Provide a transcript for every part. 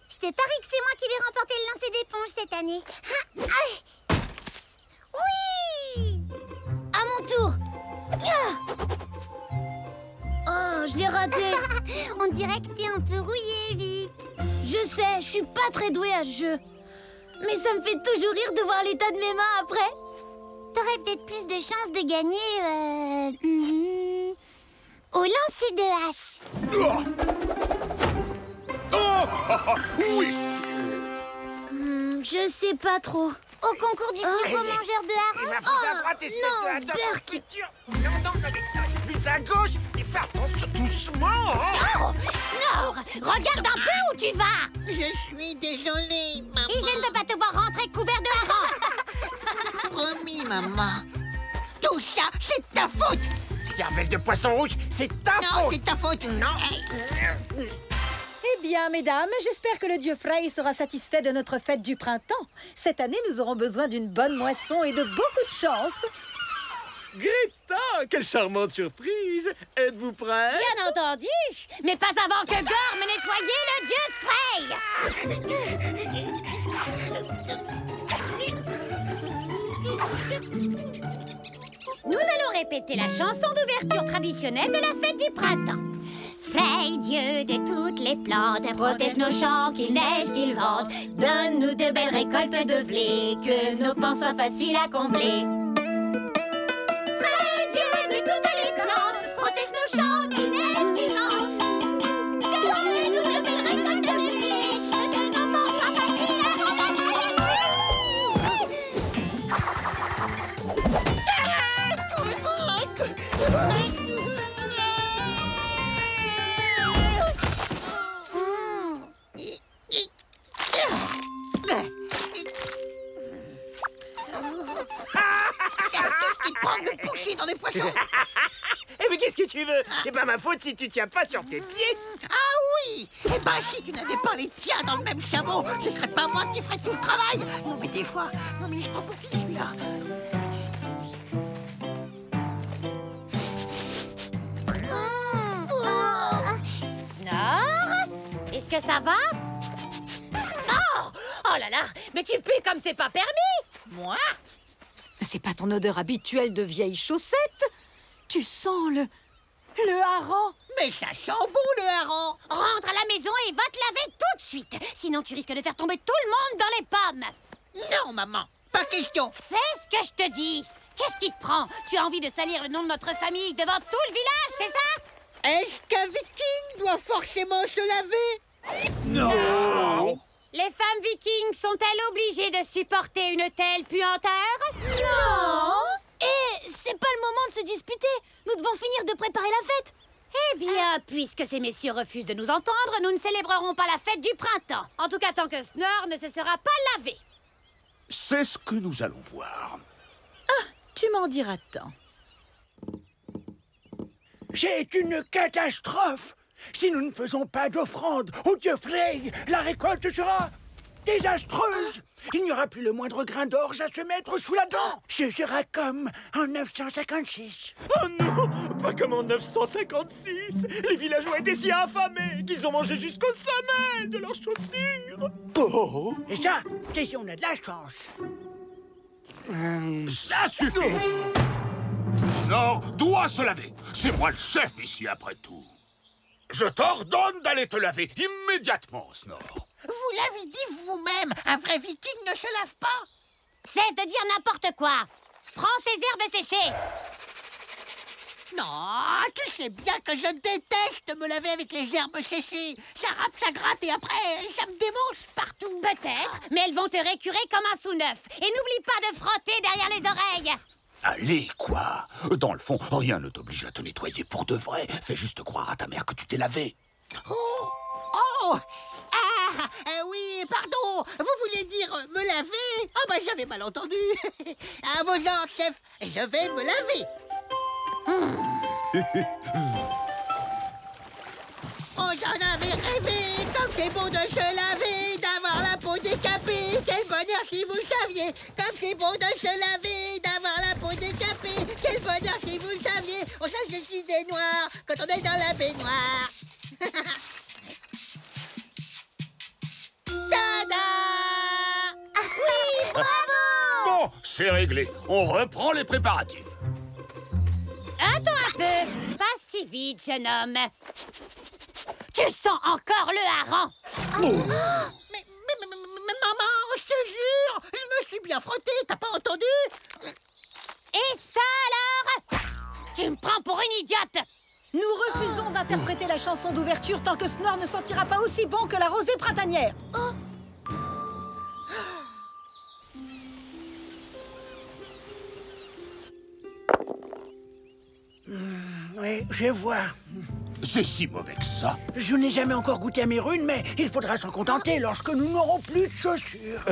Je te parie que c'est moi qui vais remporter le lancer d'éponge cette année. Oui! À mon tour. Oh, je l'ai raté. On dirait que t'es un peu rouillé, Vic. Je sais, je suis pas très douée à ce jeu. Mais ça me fait toujours rire de voir l'état de mes mains après. T'aurais peut-être plus de chances de gagner au lancer de hache. Oui. Je sais pas trop. Au concours du plus beau mangeur de harengs. Il va vous apprendre, espèce de hâte. Non, plus à gauche et faire attention doucement. Oh, Snore, regarde un peu où tu vas. Je suis désolée, maman. Et je ne veux pas te voir rentrer couvert de harengs. Promis, maman. Tout ça, c'est de ta faute. Cervelle de poisson rouge, c'est ta Non, faute. c'est de ta faute. Non. Eh bien, mesdames, j'espère que le dieu Frey sera satisfait de notre fête du printemps. Cette année, nous aurons besoin d'une bonne moisson et de beaucoup de chance. Greta, quelle charmante surprise! Êtes-vous prêts? Bien entendu, mais pas avant que Gorm ait nettoyé le dieu Frey. Nous allons répéter la chanson d'ouverture traditionnelle de la fête du printemps. Frey, dieu de toutes les plantes, protège nos champs, qu'il neige, qu'il vente. Donne-nous de belles récoltes de blé, que nos pans soient faciles à combler. Frey, dieu de toutes les plantes, protège nos champs, qu'il neige, qu'il vente. Donne-nous de belles récoltes de blé, que nos pans soient faciles à combler. Qu'est-ce qui te prend de pousser dans les poissons? Eh mais qu'est-ce que tu veux? C'est pas ma faute si tu tiens pas sur tes pieds. Ah oui! Eh ben, si tu n'avais pas les tiens dans le même sabot, ce serait pas moi qui ferais tout le travail. Non, mais des fois... Non, mais je prends pour qui, celui-là? Snore, est-ce que ça va? Oh! Oh là là, mais tu pues comme c'est pas permis! Moi? C'est pas ton odeur habituelle de vieilles chaussettes. Tu sens le hareng. Mais ça sent bon, le hareng! Rentre à la maison et va te laver tout de suite. Sinon, tu risques de faire tomber tout le monde dans les pommes. Non, maman, pas question. Fais ce que je te dis. Qu'est-ce qui te prend? Tu as envie de salir le nom de notre famille devant tout le village, c'est ça? Est-ce qu'un viking doit forcément se laver? Non. Les femmes vikings sont-elles obligées de supporter une telle puanteur? Non. Et c'est pas le moment de se disputer. Nous devons finir de préparer la fête. Eh bien, puisque ces messieurs refusent de nous entendre, nous ne célébrerons pas la fête du printemps. En tout cas, tant que Snore ne se sera pas lavé. C'est ce que nous allons voir. Tu m'en diras tant. C'est une catastrophe. Si nous ne faisons pas d'offrande au dieu Frey, la récolte sera désastreuse. Il n'y aura plus le moindre grain d'orge à se mettre sous la dent. Ce sera comme en 956. Oh non, pas comme en 956. Les villageois étaient si affamés qu'ils ont mangé jusqu'au sommet de leurs chaussures. Oh. Et ça, c'est si on a de la chance. Ça suffit. Snore doit se laver. C'est moi le chef ici, après tout. Je t'ordonne d'aller te laver immédiatement, Snore. Vous l'avez dit vous-même, un vrai viking ne se lave pas. Cesse de dire n'importe quoi. Prends ces herbes séchées. Non, tu sais bien que je déteste me laver avec les herbes séchées. Ça râpe, ça gratte et après, ça me démonce partout. Peut-être, mais elles vont te récurer comme un sous-neuf. Et n'oublie pas de frotter derrière les oreilles. Allez, quoi? Dans le fond, rien ne t'oblige à te nettoyer pour de vrai. Fais juste croire à ta mère que tu t'es lavé. Oh oui, pardon. Vous voulez dire me laver? Oh bah j'avais mal entendu. À vos ordres, chef, je vais me laver. Oh, j'en avais rêvé. Comme c'est bon de se laver, d'avoir la peau décapée. Quel bonheur si vous saviez. Comme c'est bon de se laver, d'avoir la peau décapée. Quel bonheur si vous saviez. On change de idée noire quand on est dans la baignoire. Tada! Oui, bravo! Bon, c'est réglé. On reprend les préparatifs. Attends un peu. Pas si vite, jeune homme. Tu sens encore le hareng? Mais maman, je te jure, je me suis bien frotté, t'as pas entendu? Et ça alors? Tu me prends pour une idiote! Nous refusons d'interpréter la chanson d'ouverture tant que Snore ne sentira pas aussi bon que la rosée printanière. Oui, je vois. C'est si mauvais que ça. Je n'ai jamais encore goûté à mes runes, mais il faudra s'en contenter lorsque nous n'aurons plus de chaussures.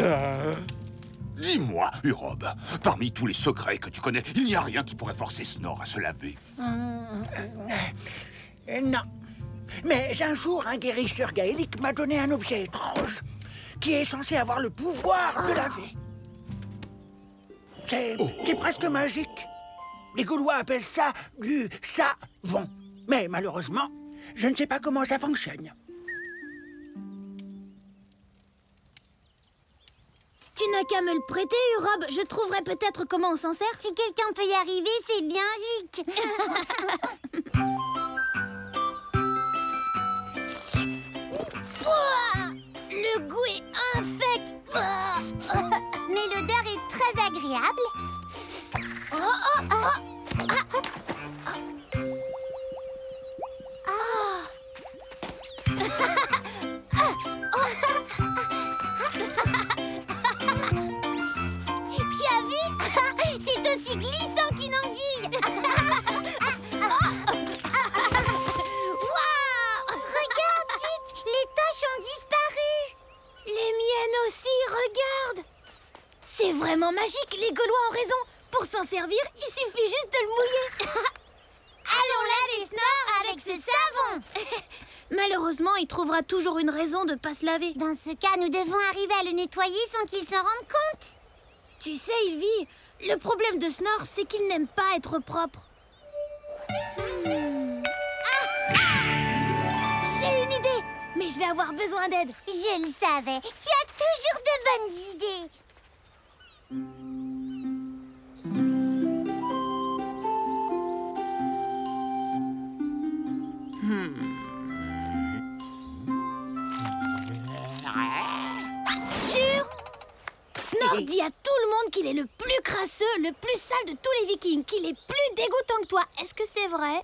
Dis-moi, Urob, parmi tous les secrets que tu connais, il n'y a rien qui pourrait forcer Snore à se laver. Non. Mais un jour, un guérisseur gaélique m'a donné un objet étrange qui est censé avoir le pouvoir de laver. C'est presque magique. Les Gaulois appellent ça du savon. Mais malheureusement, je ne sais pas comment ça fonctionne. Tu n'as qu'à me le prêter, Urob. Je trouverai peut-être comment on s'en sert. Si quelqu'un peut y arriver, c'est bien Vic. Le goût est infect. Mais l'odeur est très agréable. Tu as vu? C'est aussi glissant qu'une anguille. Regarde, Vic, les taches ont disparu. Les miennes aussi, regarde. C'est vraiment magique, les Gaulois ont raison. Pour s'en servir, il suffit juste de le mouiller. Allons laver Snore avec ce savon. Malheureusement, il trouvera toujours une raison de pas se laver. Dans ce cas, nous devons arriver à le nettoyer sans qu'il s'en rende compte. Tu sais, Ilvi, le problème de Snore, c'est qu'il n'aime pas être propre. J'ai une idée, mais je vais avoir besoin d'aide. Je le savais. Tu as toujours de bonnes idées. Jure! Snore dit à tout le monde qu'il est le plus crasseux, le plus sale de tous les Vikings, qu'il est plus dégoûtant que toi. Est-ce que c'est vrai?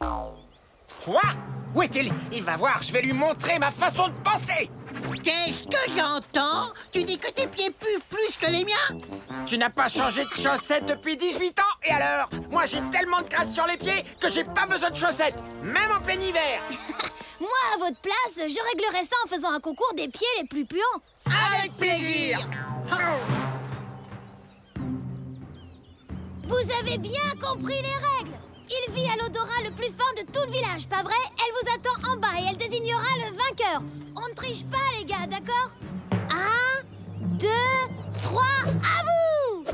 Quoi? Où est-il? Il va voir, je vais lui montrer ma façon de penser. Qu'est-ce que j'entends? Tu dis que tes pieds puent plus que les miens? Tu n'as pas changé de chaussettes depuis 18 ans, et alors? Moi, j'ai tellement de crasse sur les pieds que j'ai pas besoin de chaussettes, même en plein hiver. Moi, à votre place, je réglerais ça en faisant un concours des pieds les plus puants. Avec plaisir. Vous avez bien compris les règles. Il vit à l'odorat le plus fin de tout le village, pas vrai? Elle vous attend en bas et elle désignera le vainqueur. On ne triche pas, les gars, d'accord? 1, 2, 3, à vous!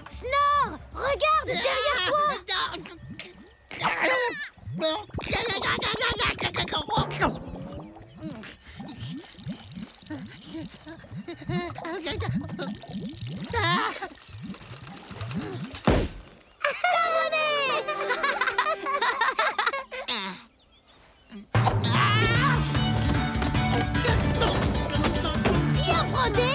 Snore! Regarde, derrière toi! Bien frotté!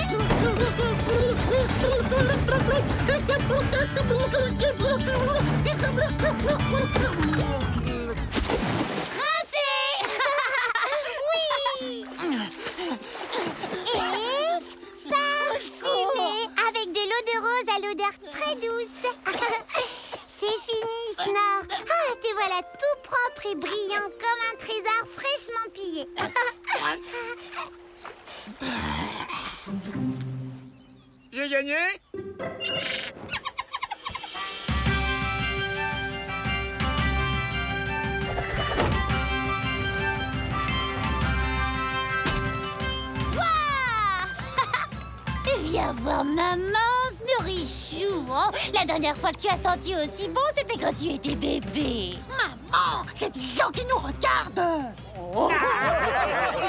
Rincé! Oui! Et parfumé avec de l'eau de rose à l'odeur très douce. C'est fini, Snore. Ah, te voilà voilà tout propre et brillant comme un trésor fraîchement pillé. J'ai gagné? Viens voir maman, Snourichou. Oh, la dernière fois que tu as senti aussi bon, c'était quand tu étais bébé. Maman, il y a des gens qui nous regardent.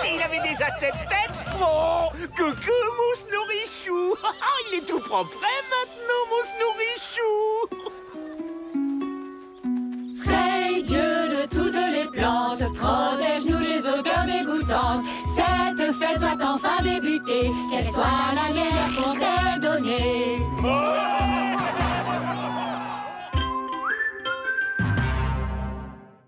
Il avait déjà cette tête. Oh, coucou mon Snourichou. Il est tout propre maintenant, mon Snourichou. Frey, Dieu de toutes les plantes, protège-nous des odeurs dégoûtantes. Cette fête doit enfin débuter, qu'elle soit la meilleure qu'on t'ait donnée.